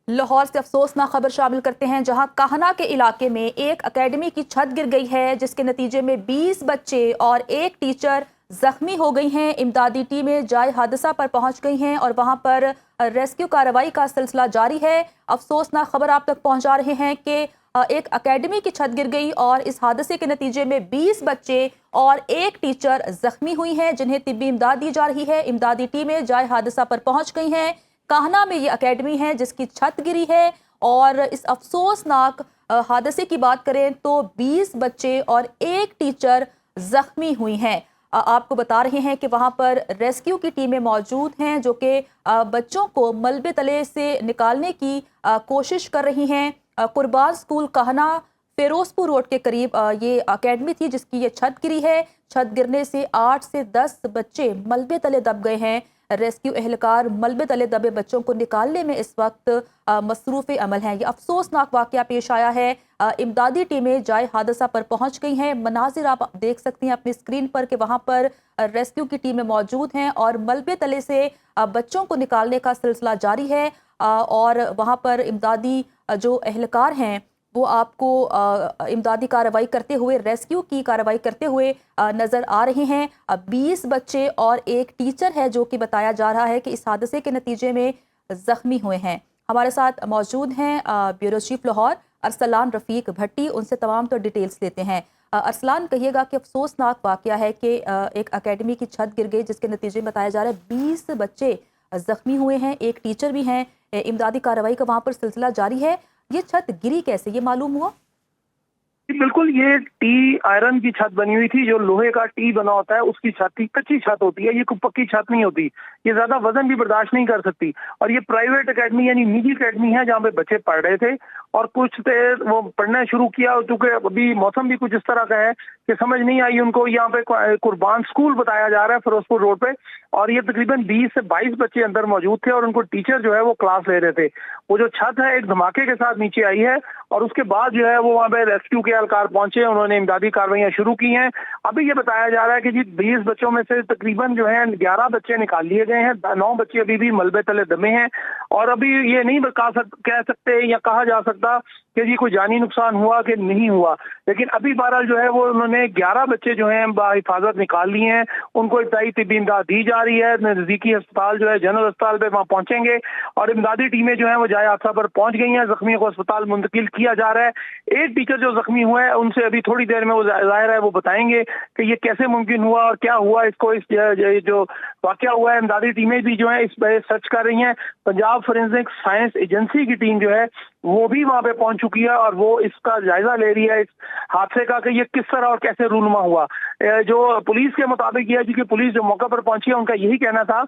लाहौर से अफसोसनाक खबर शामिल करते हैं, जहां काहना के इलाके में एक एकेडमी की छत गिर गई है, जिसके नतीजे में 20 बच्चे और एक टीचर जख्मी हो गई हैं। इमदादी टीमें जाए हादसा पर पहुंच गई हैं और वहां पर रेस्क्यू कार्रवाई का सिलसिला जारी है। अफसोसनाक खबर आप तक पहुंचा रहे हैं कि एक एकेडमी की छत गिर गई और इस हादसे के नतीजे में 20 बच्चे और एक टीचर जख्मी हुई हैं, जिन्हें तिब्बी इमदाद दी जा रही है। इमदादी टीमें जाए हादसा पर पहुंच गई हैं। काहना में ये एकेडमी है जिसकी छत गिरी है और इस अफसोसनाक हादसे की बात करें तो 20 बच्चे और एक टीचर जख्मी हुई हैं। आपको बता रहे हैं कि वहां पर रेस्क्यू की टीमें मौजूद हैं, जो कि बच्चों को मलबे तले से निकालने की कोशिश कर रही हैं। कुर्बान स्कूल काहना फिरोजपुर रोड के करीब ये एकेडमी थी जिसकी ये छत गिरी है। छत गिरने से 8 से 10 बच्चे मलबे तले दब गए हैं। रेस्क्यू एहलकार मलबे तले दबे बच्चों को निकालने में इस वक्त मसरूफ़ अमल हैं। ये अफसोसनाक वाक़या पेश आया है। इमदादी टीमें जाए हादसा पर पहुंच गई हैं। मनाजिर आप देख सकती हैं अपनी स्क्रीन पर कि वहां पर रेस्क्यू की टीमें मौजूद हैं और मलबे तले से बच्चों को निकालने का सिलसिला जारी है। और वहां पर इमदादी जो एहलकार हैं वो आपको इमदादी कार्रवाई करते हुए, रेस्क्यू की कार्रवाई करते हुए नज़र आ रहे हैं। 20 बच्चे और एक टीचर है जो कि बताया जा रहा है कि इस हादसे के नतीजे में ज़ख्मी हुए हैं। हमारे साथ मौजूद हैं ब्यूरो चीफ लाहौर अरसलान रफ़ीक भट्टी। उनसे तमाम तो डिटेल्स लेते हैं। अरसलान, कहिएगा कि अफसोसनाक वाक़या है कि एक एकेडमी की छत गिर गई जिसके नतीजे में बताया जा रहा है 20 बच्चे ज़ख्मी हुए हैं, एक टीचर भी हैं। इमदादी कार्रवाई का वहाँ पर सिलसिला जारी है। ये छत गिरी कैसे, ये मालूम हुआ? बिल्कुल, ये टी आयरन की छत बनी हुई थी, जो लोहे का टी बना होता है उसकी छत थी। कच्ची छत होती है, ये कोई पक्की छत नहीं होती। ये ज्यादा वजन भी बर्दाश्त नहीं कर सकती। और ये प्राइवेट एकेडमी यानी निजी एकेडमी है जहाँ पे बच्चे पढ़ रहे थे और कुछ थे वो पढ़ना शुरू किया। चूंकि अभी मौसम भी कुछ इस तरह का है कि समझ नहीं आई उनको। यहाँ पे कुर्बान स्कूल बताया जा रहा है फिरोजपुर रोड पे, और ये तकरीबन 20 से 22 बच्चे अंदर मौजूद थे और उनको टीचर जो है वो क्लास ले रहे थे। वो जो छत है एक धमाके के साथ नीचे आई है और उसके बाद जो है वो वहाँ पे रेस्क्यू के एहलकार पहुंचे, उन्होंने इमदादी कार्रवाइयां शुरू की हैं। अभी ये बताया जा रहा है कि जी 20 बच्चों में से तकरीबन जो है 11 बच्चे निकाल लिए गए हैं, 9 बच्चे अभी भी मलबे तले दबे हैं। और अभी ये नहीं कह सकते या कहा जा सकता कि जी कोई जानी नुकसान हुआ कि नहीं हुआ, लेकिन अभी बहरहाल जो है वो उन्होंने 11 बच्चे जो हैं बाहिफाजत निकाल लिए हैं। उनको इब्तदाई तिब्बी इमदाद दी जा रही है। नजदीकी अस्पताल जो है जनरल अस्पताल पे वहाँ पहुंचेंगे और इमदादी टीमें जो है वो जाए हादसा पर पहुंच गई हैं। जख्मियों को अस्पताल मुंतकिल किया जा रहा है। एक टीचर जो जख्मी हुआ है उनसे अभी थोड़ी देर में वो जाहिर है वो बताएंगे कि ये कैसे मुमकिन हुआ और क्या हुआ। इसको इस जो वाकया हुआ है, इमदादी टीमें भी जो है इस पर सर्च कर रही हैं। पंजाब फोरेंसिक साइंस एजेंसी की टीम जो है वो भी वहां पे पहुंच चुकी है और वो इसका जायजा ले रही है इस हादसे का कि ये किस तरह और कैसे रूनुमा हुआ। जो पुलिस के मुताबिक ये है कि पुलिस जो मौके पर पहुंची है उनका यही कहना था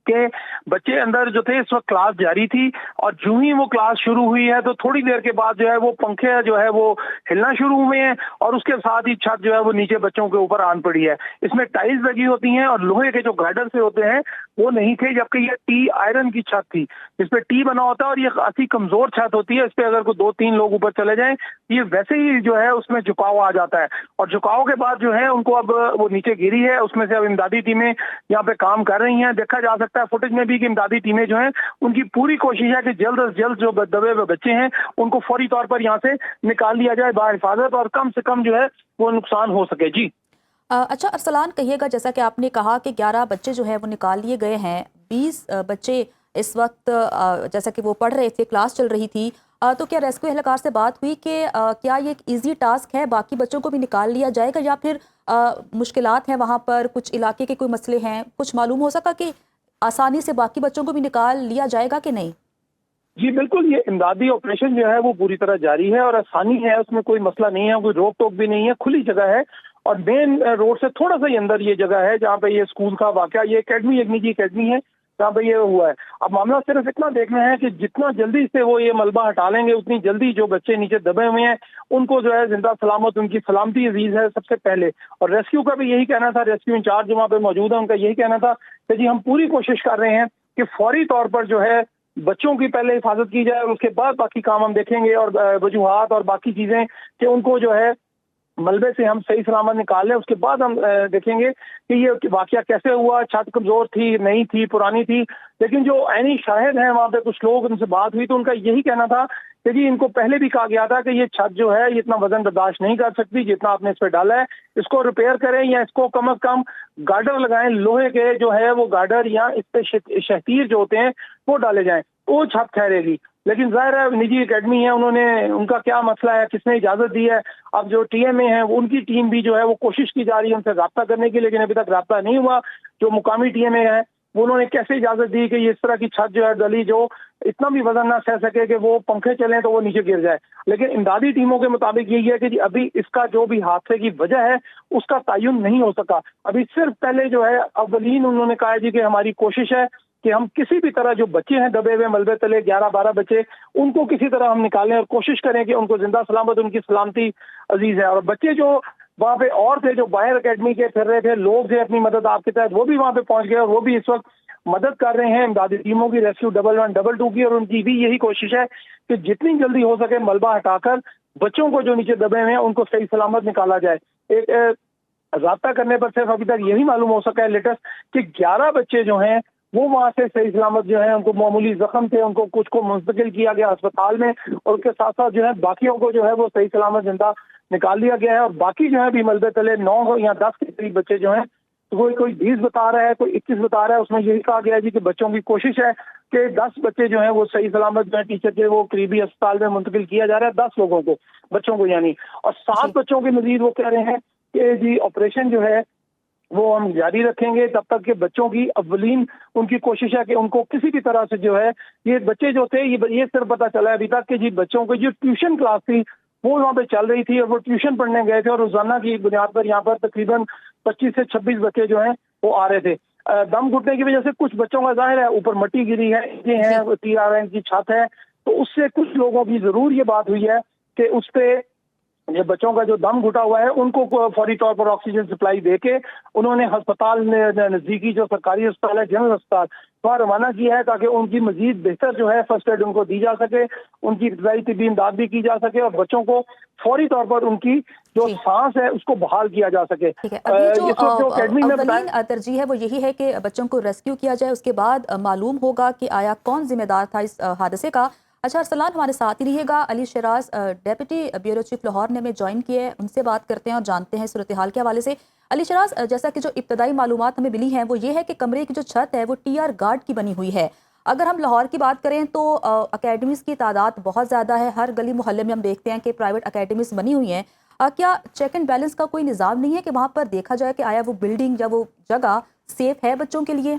कि बच्चे अंदर जो थे इस वक्त क्लास जारी थी और जो ही वो क्लास शुरू हुई है तो थोड़ी देर के बाद जो है वो पंखे जो है वो हिलना शुरू हुए हैं और उसके साथ ही छत जो है वो नीचे बच्चों के ऊपर आन पड़ी है। इसमें टाइल्स लगी होती हैं और लोहे के जो गार्डर से होते हैं वो नहीं थे, जबकि ये टी आयरन की छत थी जिसपे टी बना होता है और ये काफी कमजोर छत होती है। इस पे अगर कोई 2-3 लोग ऊपर चले जाएं ये वैसे ही जो है उसमें झुकाव आ जाता है और झुकाव के बाद जो है उनको अब वो नीचे गिरी है। उसमें से अब इमदादी टीमें यहाँ पे काम कर रही हैं। देखा जा सकता है फुटेज में भी कि इमदादी टीमें जो हैं उनकी पूरी कोशिश है कि जल्द से जल्द जो दबे हुए बच्चे हैं उनको फौरी तौर पर यहाँ से निकाल लिया जाए बाहिफाजत और कम से कम जो है वो नुकसान हो सके। जी अच्छा अरसलान, कहिएगा जैसा कि आपने कहा कि 11 बच्चे जो है वो निकाल लिए गए हैं, 20 बच्चे इस वक्त जैसा कि वो पढ़ रहे थे, क्लास चल रही थी, तो क्या रेस्क्यू एहलकार से बात हुई कि क्या ये एक इजी टास्क है, बाकी बच्चों को भी निकाल लिया जाएगा या फिर मुश्किलात हैं वहाँ पर, कुछ इलाके के कोई मसले हैं, कुछ मालूम हो सका कि आसानी से बाकी बच्चों को भी निकाल लिया जाएगा कि नहीं? जी बिल्कुल, ये इमदादी ऑपरेशन जो है वो पूरी तरह जारी है और आसानी है, उसमें कोई मसला नहीं है, कोई रोक टोक भी नहीं है, खुली जगह है और मेन रोड से थोड़ा सा ही अंदर ये जगह है जहाँ पे ये स्कूल का वाकया, ये एकेडमी एक निजी एकेडमी है जहाँ पे ये हुआ है। अब मामला सिर्फ इतना देखना है कि जितना जल्दी से वो ये मलबा हटा लेंगे उतनी जल्दी जो बच्चे नीचे दबे हुए हैं उनको जो है जिंदा सलामत, उनकी सलामती अजीज है सबसे पहले। और रेस्क्यू का भी यही कहना था, रेस्क्यू इंचार्ज जो वहाँ पे मौजूद है उनका यही कहना था कि जी हम पूरी कोशिश कर रहे हैं कि फौरी तौर पर जो है बच्चों की पहले हिफाजत की जाए और उसके बाद बाकी काम हम देखेंगे और वजूहात और बाकी चीजें कि उनको जो है मलबे से हम सही सलामत निकाल लें, उसके बाद हम देखेंगे कि ये वाकया कैसे हुआ, छत कमजोर थी, नई थी, पुरानी थी। लेकिन जो ऐनी शाहिद हैं वहाँ पे कुछ लोग, उनसे बात हुई तो उनका यही कहना था कि जी इनको पहले भी कहा गया था कि ये छत जो है ये इतना वजन बर्दाश्त नहीं कर सकती जितना आपने इस पर डाला है, इसको रिपेयर करें या इसको कम से कम गार्डर लगाएं, लोहे के जो है वो गार्डर या इस पे शहतीर जो होते हैं वो डाले जाएं, वो छत ठहरेगी। लेकिन जाहिर है निजी एकेडमी है, उनका क्या मसला है, किसने इजाजत दी है। अब जो टीएमए है उनकी टीम भी जो है वो कोशिश की जा रही है उनसे राब्ता करने की, लेकिन अभी तक राब्ता नहीं हुआ। जो मुकामी टीएमए है वो उन्होंने कैसे इजाजत दी कि ये इस तरह की छत जो है डली जो इतना भी वजन ना सह सके कि वो पंखे चलें तो वो नीचे गिर जाए। लेकिन इमदादी टीमों के मुताबिक यही है कि जी अभी इसका जो भी हादसे की वजह है उसका तयन नहीं हो सका। अभी सिर्फ पहले जो है अवलीन उन्होंने कहा जी कि हमारी कोशिश है कि हम किसी भी तरह जो बच्चे हैं दबे हुए मलबे तले 11-12 बच्चे, उनको किसी तरह हम निकालें और कोशिश करें कि उनको जिंदा सलामत उनकी सलामती अजीज है। और बच्चे जो वहाँ पे और थे, जो बाहर एकेडमी के फिर रहे थे, लोग थे अपनी मदद आपके तहत, वो भी वहाँ पे पहुंच गए और वो भी इस वक्त मदद कर रहे हैं इमदादी टीमों की, रेस्क्यू 11, 22 की। और उनकी भी यही कोशिश है कि जितनी जल्दी हो सके मलबा हटाकर बच्चों को जो नीचे दबे हुए हैं उनको सही सलामत निकाला जाए। एक राब्ता करने पर सिर्फ अभी तक यही मालूम हो सका है लेटेस्ट कि 11 बच्चे जो हैं वो वहां से सही सलामत जो है, उनको मामूली जख्म थे, उनको कुछ को मुंतकिल किया गया अस्पताल में, और उसके साथ साथ जो है बाकियों को जो है वो सही सलामत जिंदा निकाल लिया गया है। और बाकी जो है भी मलबे तले 9 या 10 के करीब बच्चे जो हैं, तो कोई 20 बता रहा है, कोई 21 बता रहा है। उसमें यही कहा गया है जी कि बच्चों की कोशिश है कि 10 बच्चे जो हैं वो सही सलामत जो है टीचर के वो करीबी अस्पताल में मुंतकिल किया जा रहा है, 10 लोगों को, बच्चों को यानी। और 7 बच्चों के मजीद वो कह रहे हैं कि जी ऑपरेशन जो है वो हम जारी रखेंगे तब तक के बच्चों की अव्वलीन उनकी कोशिश है कि उनको किसी भी तरह से जो है, ये बच्चे जो थे ये सिर्फ पता चला है अभी तक कि जी बच्चों की जो ट्यूशन क्लास थी वो वहाँ पे चल रही थी और वो ट्यूशन पढ़ने गए थे और रोजाना की बुनियाद पर यहाँ पर तकरीबन 25 से 26 बच्चे जो हैं वो आ रहे थे। दम घुटने की वजह से कुछ बच्चों का जाहिर है ऊपर मट्टी गिरी है, ये है TRN की छत है, तो उससे कुछ लोगों की जरूर ये बात हुई है कि उस पे ये बच्चों का जो दम घुटा हुआ है उनको फौरी तौर पर ऑक्सीजन सप्लाई देके उन्होंने अस्पताल में नजदीकी जो सरकारी अस्पताल है, जनरल अस्पताल, वहाँ रवाना किया है ताकि उनकी मजीद बेहतर जो है फर्स्ट एड उनको दी जा सके, उनकी इब्तदाई तिब्बी इमदाद भी की जा सके और बच्चों को फौरी तौर पर उनकी जो सांस है उसको बहाल किया जा सके। ठीक है, अभी जो अव्वलीन तरजीह है वो यही है कि बच्चों को रेस्क्यू किया जाए, उसके बाद मालूम होगा कि आया कौन जिम्मेदार था इस हादसे का। अच्छा अरसलान हमारे साथ ही रहिएगा। Ali Shiraz deputy bureau chief Lahore ने हमें ज्वाइन किया है, उनसे बात करते हैं और जानते हैं सूरत हाल के हवाले से। अली शराज, जैसा कि जो इब्तदाई मालूमात हमें मिली हैं वो ये है कि कमरे की जो छत है वो TR गार्ड की बनी हुई है। अगर हम लाहौर की बात करें तो अकेडमीज़ की तादाद बहुत ज़्यादा है, हर गली मोहल्ले में हम देखते हैं कि प्राइवेट अकेडमीज़ बनी हुई हैं। क्या चेक एंड बैलेंस का कोई निज़ाम नहीं है कि वहाँ पर देखा जाए कि आया वो बिल्डिंग या वो जगह सेफ है बच्चों के लिए?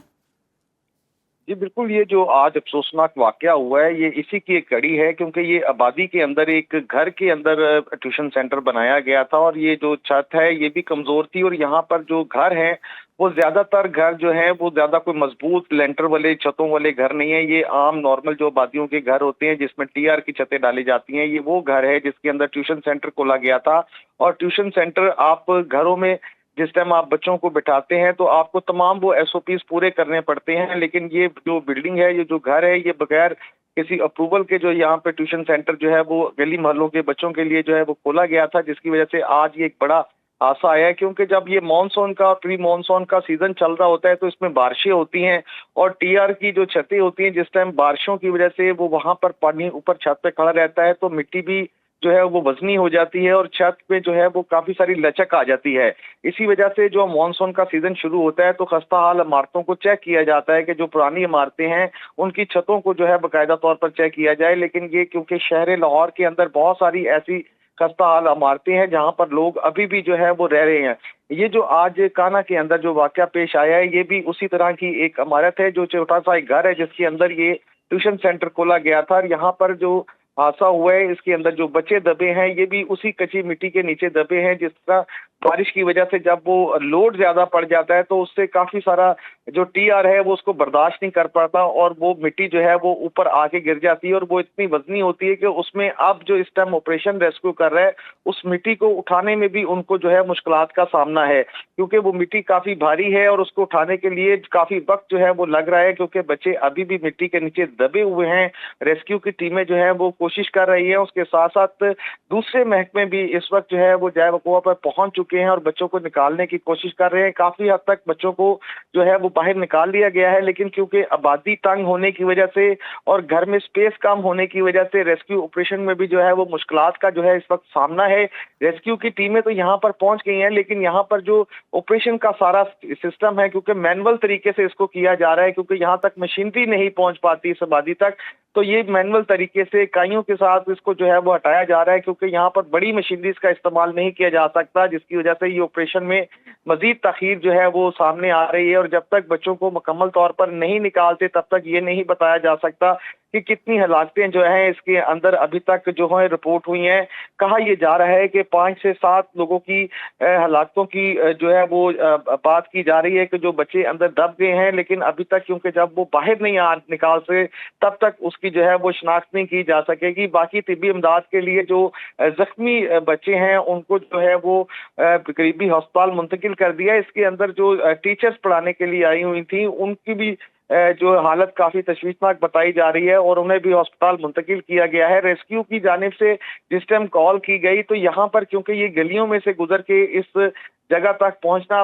जी बिल्कुल, ये जो आज अफसोसनाक वाकया हुआ है ये इसी की एक कड़ी है, क्योंकि ये आबादी के अंदर एक घर के अंदर ट्यूशन सेंटर बनाया गया था और ये जो छत है ये भी कमजोर थी और यहाँ पर जो घर हैं वो ज्यादातर घर जो हैं वो ज्यादा कोई मजबूत लेंटर वाले छतों वाले घर नहीं है। ये आम नॉर्मल जो आबादियों के घर होते हैं जिसमें TR की छतें डाली जाती हैं, ये वो घर है जिसके अंदर ट्यूशन सेंटर खोला गया था। और ट्यूशन सेंटर आप घरों में जिस टाइम आप बच्चों को बिठाते हैं तो आपको तमाम वो SOPs पूरे करने पड़ते हैं, लेकिन ये जो बिल्डिंग है, ये जो घर है, ये बगैर किसी अप्रूवल के जो यहाँ पे ट्यूशन सेंटर जो है वो गली मोहल्लों के बच्चों के लिए जो है वो खोला गया था, जिसकी वजह से आज ये एक बड़ा हादसा आया है। क्योंकि जब ये मानसून का प्री मानसून का सीजन चल रहा होता है तो इसमें बारिशें होती हैं और TR की जो छतें होती हैं, जिस टाइम बारिशों की वजह से वो वहां पर पानी ऊपर छत पे खड़ा रहता है तो मिट्टी भी जो है वो वजनी हो जाती है और छत पे जो है वो काफी सारी लचक आ जाती है। इसी वजह से जो मानसून का सीजन शुरू होता है तो खस्ता हाल इमारतों को चेक किया जाता है कि जो पुरानी इमारतें हैं उनकी छतों को जो है बाकायदा तौर पर चेक किया जाए। लेकिन ये क्योंकि शहर लाहौर के अंदर बहुत सारी ऐसी खस्ता हाल इमारतें हैं जहाँ पर लोग अभी भी जो है वो रह रहे हैं। ये जो आज काना के अंदर जो वाकया पेश आया है ये भी उसी तरह की एक इमारत है, जो छोटा सा एक घर है जिसके अंदर ये ट्यूशन सेंटर खोला गया था। और यहाँ पर जो हादसा हुआ है इसके अंदर जो बच्चे दबे हैं ये भी उसी कच्ची मिट्टी के नीचे दबे हैं जिसका बारिश की वजह से जब वो लोड ज्यादा पड़ जाता है तो उससे काफी सारा जो टीआर है वो उसको बर्दाश्त नहीं कर पाता और वो मिट्टी जो है वो ऊपर आके गिर जाती है और वो इतनी वजनी होती है कि उसमें अब जो इस टाइम ऑपरेशन रेस्क्यू कर रहे हैं उस मिट्टी को उठाने में भी उनको जो है मुश्किलात का सामना है, क्योंकि वो मिट्टी काफी भारी है और उसको उठाने के लिए काफी वक्त जो है वो लग रहा है, क्योंकि बच्चे अभी भी मिट्टी के नीचे दबे हुए हैं। रेस्क्यू की टीमें जो है वो कोशिश कर रही है, उसके साथ साथ दूसरे महकमे भी इस वक्त जो है वो जाए वकुआ पर पहुंच चुके हैं और बच्चों को निकालने की कोशिश कर रहे हैं। काफी हद तक बच्चों को जो है वो बाहर निकाल लिया गया है, लेकिन क्योंकि आबादी तंग होने की वजह से और घर में स्पेस कम होने की वजह से रेस्क्यू ऑपरेशन में भी जो है वो मुश्किलात का जो है इस वक्त सामना है। रेस्क्यू की टीमें तो यहाँ पर पहुंच गई हैं, लेकिन यहाँ पर जो ऑपरेशन का सारा सिस्टम है, क्योंकि मैनुअल तरीके से इसको किया जा रहा है, क्योंकि यहाँ तक मशीनरी नहीं पहुंच पाती इस आबादी तक, तो ये मैनुअल तरीके से इकाइयों के साथ इसको जो है वो हटाया जा रहा है, क्योंकि यहाँ पर बड़ी मशीनरीज का इस्तेमाल नहीं किया जा सकता, जिसकी वजह से ये ऑपरेशन में मजीद तखीर जो है वो सामने आ रही है। और जब तक बच्चों को मुकम्मल तौर पर नहीं निकालते तब तक ये नहीं बताया जा सकता कि कितनी हलाकतें जो हैं इसके अंदर अभी तक जो है रिपोर्ट हुई हैं। कहा यह जा रहा है कि 5 से 7 लोगों की हलाकतों की जो है वो बात की जा रही है कि जो बच्चे अंदर दब गए हैं, लेकिन अभी तक क्योंकि जब वो बाहर नहीं निकाल सके तब तक उसकी जो है वो शिनाख्त नहीं की जा सकेगी। बाकी तिब्बी इमदाद के लिए जो जख्मी बच्चे हैं उनको जो है वो करीबी अस्पताल मुंतकिल कर दिया। इसके अंदर जो टीचर्स पढ़ाने के लिए आई हुई थी उनकी भी जो हालत काफी तशवीशनाक बताई जा रही है और उन्हें भी अस्पताल मुंतकिल किया गया है। रेस्क्यू की जानिब से जिस टाइम कॉल की गई तो यहाँ पर क्योंकि ये गलियों में से गुजर के इस जगह तक पहुंचना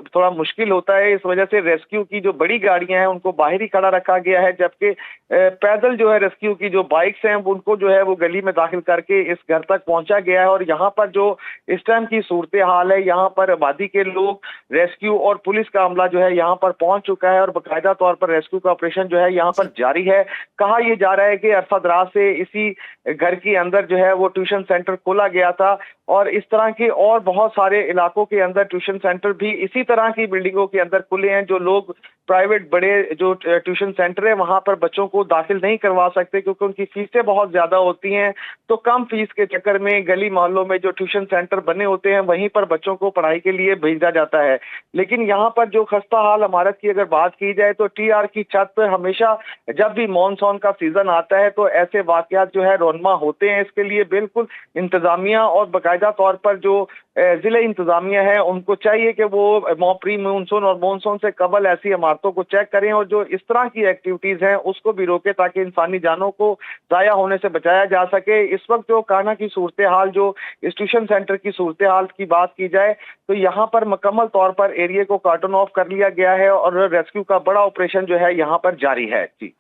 थोड़ा मुश्किल होता है, इस वजह से रेस्क्यू की जो बड़ी गाड़ियां हैं उनको बाहर ही खड़ा रखा गया है, जबकि पैदल जो है रेस्क्यू की जो बाइक्स हैं उनको जो है वो गली में दाखिल करके इस घर तक पहुंचा गया है। और यहाँ पर जो इस टाइम की सूरत हाल है, यहाँ पर आबादी के लोग, रेस्क्यू और पुलिस का अमला जो है यहाँ पर पहुंच चुका है और बाकायदा तौर पर रेस्क्यू का ऑपरेशन जो है यहाँ पर जारी है। कहा यह जा रहा है कि अरफा दराज से इसी घर के अंदर जो है वो ट्यूशन सेंटर खोला गया था और इस तरह के और बहुत सारे इलाकों के अंदर ट्यूशन सेंटर भी इसी तरह की बिल्डिंगों के अंदर खुले हैं। जो लोग प्राइवेट बड़े जो ट्यूशन सेंटर है वहां पर बच्चों को दाखिल नहीं करवा सकते क्योंकि उनकी फीसें बहुत ज्यादा होती हैं, तो कम फीस के चक्कर में गली मोहल्लों में जो ट्यूशन सेंटर बने होते हैं वहीं पर बच्चों को पढ़ाई के लिए भेजा जाता है। लेकिन यहाँ पर जो खस्ता हाल इमारत की अगर बात की जाए तो टीआर की छत पर हमेशा जब भी मॉनसून का सीजन आता है तो ऐसे वाकयात जो है रोनमा होते हैं। इसके लिए बिल्कुल इंतजामिया और बाकायदा तौर पर जो जिले इंतजामिया है उनको चाहिए कि वो प्री मानसून और मानसून से कबल ऐसी इमारतों को चेक करें और जो इस तरह की एक्टिविटीज हैं उसको भी रोके ताकि इंसानी जानों को जाया होने से बचाया जा सके। इस वक्त जो काना की सूरत हाल, जो इस ट्यूशन सेंटर की सूरत हाल की बात की जाए तो यहाँ पर मुकम्मल तौर पर एरिया को कार्टन ऑफ कर लिया गया है और रेस्क्यू का बड़ा ऑपरेशन जो है यहाँ पर जारी है। जी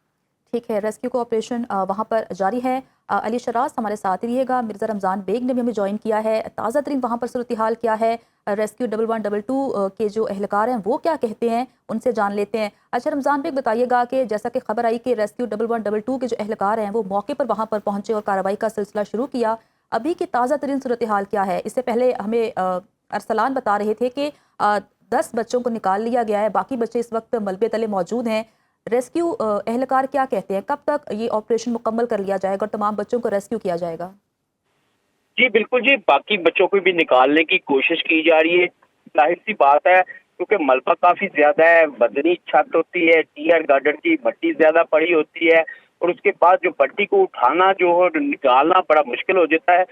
ठीक है, रेस्क्यू का ऑपरेशन वहाँ पर जारी है। अली शराज हमारे साथ रहिएगा। मिर्ज़ा रमज़ान बेग ने भी हमें ज्वाइन किया है। ताज़ा तरीन वहाँ पर सूरत हाल क्या है, रेस्क्यू 1112 के जो एहलकार हैं वो क्या कहते हैं, उनसे जान लेते हैं। अच्छा रमज़ान बेग बताइएगा कि जैसा कि खबर आई कि रेस्क्यू 1112 के जो एहलकार हैं वो मौके पर वहाँ पर पहुँचे और कार्रवाई का सिलसिला शुरू किया। अभी की ताज़ा तरीन सूरत हाल क्या है? इससे पहले हमें अरसलान बता रहे थे कि 10 बच्चों को निकाल लिया गया है, बाकी बच्चे इस वक्त मलबे तले मौजूद हैं। रेस्क्यू एहलकार क्या कहते हैं, कब तक ये ऑपरेशन मुकम्मल कर लिया जाएगा और तमाम बच्चों को रेस्क्यू किया जाएगा? जी बिल्कुल जी, बाकी बच्चों को भी निकालने की कोशिश की जा रही है। जाहिर सी बात है क्योंकि मलबा काफी ज्यादा है, बदनी छत होती है, टीयर गार्डन की मट्टी ज्यादा पड़ी होती है और उसके बाद जो पट्टी को उठाना जो है निकालना बड़ा मुश्किल हो जाता है।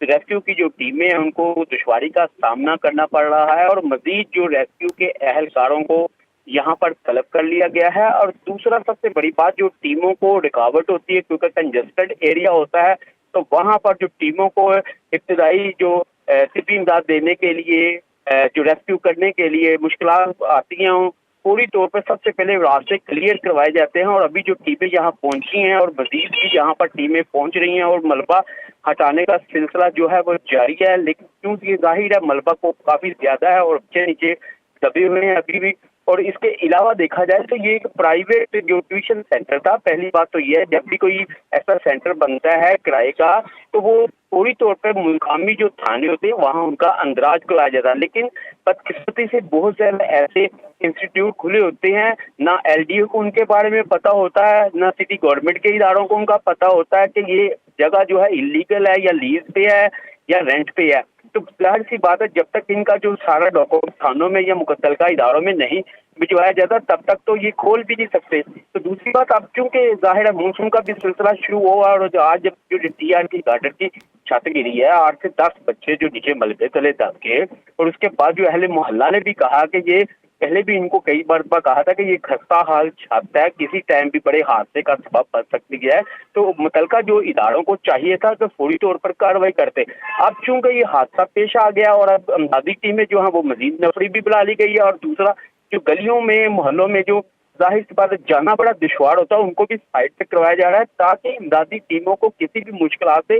रेस्क्यू की जो टीमें हैं उनको दुश्वारी का सामना करना पड़ रहा है और मजीद जो रेस्क्यू के एहलकारों को यहाँ पर तलब कर लिया गया है। और दूसरा सबसे बड़ी बात, जो टीमों को रुकावट होती है क्योंकि कंजस्टेड एरिया होता है तो वहाँ पर जो टीमों को इब्तदाई जो तिब्बी इमदाद देने के लिए, जो रेस्क्यू करने के लिए मुश्किलात आती हैं, पूरी तौर पर सबसे पहले रास्ते क्लियर करवाए जाते हैं। और अभी जो टीमें यहाँ पहुंची हैं और मजीद भी यहाँ पर टीमें पहुंच रही हैं और मलबा हटाने का सिलसिला जो है वो जारी है। लेकिन क्योंकि जाहिर है मलबा को काफी ज्यादा है और ऊंचे नीचे दबे हुए हैं अभी भी। और इसके अलावा देखा जाए तो ये एक प्राइवेट जो ट्यूशन सेंटर था, पहली बात तो ये है जब भी कोई ऐसा सेंटर बनता है किराए का तो वो पूरी तौर पर मुकामी जो थाने होते हैं वहाँ उनका अंदराज कराया जाता है। लेकिन बदकिस्मती से बहुत से ऐसे इंस्टीट्यूट खुले होते हैं, ना एलडीओ को उनके बारे में पता होता है, ना सिटी गवर्नमेंट के इदारों को उनका पता होता है कि ये जगह जो है इलीगल है या लीज पे है या रेंट पे है। तो जाहिर सी बात है जब तक इनका जो सारा डॉक्यूमेंट थानों में या मुतल्लिका इदारों में नहीं भिजवाया जाता तब तक तो ये खोल भी नहीं सकते। तो दूसरी बात, अब चूंकि जाहिर है मानसून का भी सिलसिला शुरू हुआ और आज जब जो टीआर की गार्डन की छत गिरी है 8 से 10 बच्चे जो नीचे मलबे तले दब गए, और उसके बाद जो अहले मोहल्ला ने भी कहा कि ये पहले भी इनको कई बार कहा था कि ये खस्ता हाल छत है, किसी टाइम भी बड़े हादसे का सबब बन सकती है। तो मुतल्लिका जो इदारों को चाहिए था कि फौरी तौर पर कार्रवाई करते। अब चूंकि ये हादसा पेश आ गया और अब अमदादी टीमें जो है वो मजीद नफरी भी बुला ली गई है, और दूसरा जो गलियों में मोहल्लों में जो जाहिर सी बात है जाना बड़ा दुश्वार होता है उनको भी साइड पे करवाया जा रहा है ताकि इमदादी टीमों को किसी भी मुश्किल से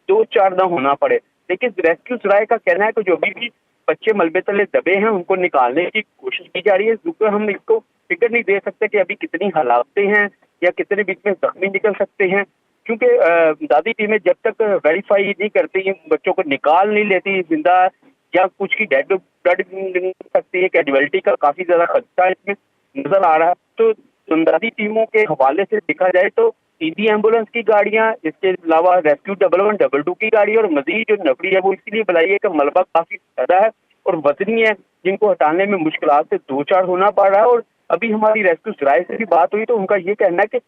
दो चार न होना पड़े। लेकिन रेस्क्यू सराय का कहना है कि जो भी बच्चे मलबे तले दबे हैं उनको निकालने की कोशिश की जा रही है, क्योंकि हम इसको फिक्र नहीं दे सकते कि अभी कितनी हालातें हैं या कितने बीच में जख्मी निकल सकते हैं, क्योंकि दादी टीमें जब तक वेरीफाई नहीं करती बच्चों को निकाल नहीं लेती जिंदा, या कुछ की डेड सकती है, कैजुअलिटी का काफी ज्यादा खर्चा इसमें नजर आ रहा है। तो दादी टीमों के हवाले से देखा जाए तो सीधी एम्बुलेंस की गाड़ियां, इसके अलावा रेस्क्यू 11 22 की गाड़ी और मजीद जो नफरी है वो इसलिए बुलाई है कि मलबा काफी ज्यादा है और वजनी है जिनको हटाने में मुश्किल से दो चार होना पड़ रहा है। और अभी हमारी रेस्क्यू सराय से भी बात हुई तो उनका ये कहना है कि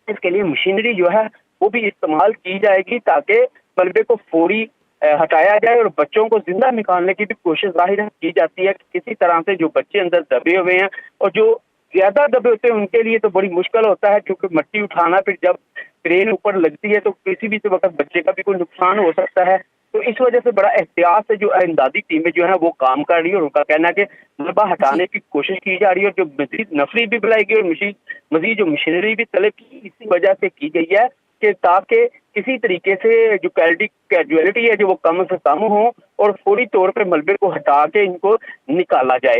इसके लिए मशीनरी जो है वो भी इस्तेमाल की जाएगी ताकि मलबे को फौरी हटाया जाए और बच्चों को जिंदा निकालने की भी कोशिश जाहिर की जाती है। किसी तरह से जो बच्चे अंदर दबे हुए हैं और जो ज्यादा दबे होते हैं उनके लिए तो बड़ी मुश्किल होता है, क्योंकि मिट्टी उठाना फिर जब क्रेन ऊपर लगती है तो किसी भी वक्त बच्चे का भी कोई नुकसान हो सकता है। तो इस वजह से बड़ा एहतियात से जो इमदादी टीमें जो है वो काम कर रही है और उनका कहना है कि मलबा हटाने की कोशिश की जा रही है और जो मजीद नफरी भी बुलाई गई और मजीद जो मशीनरी भी तलब की इसी वजह से की गई है कि ताकि किसी तरीके से जो कैजुअलिटी है जो वो कम से कम हो और फौरी तौर पर मलबे को हटा के इनको निकाला जाए।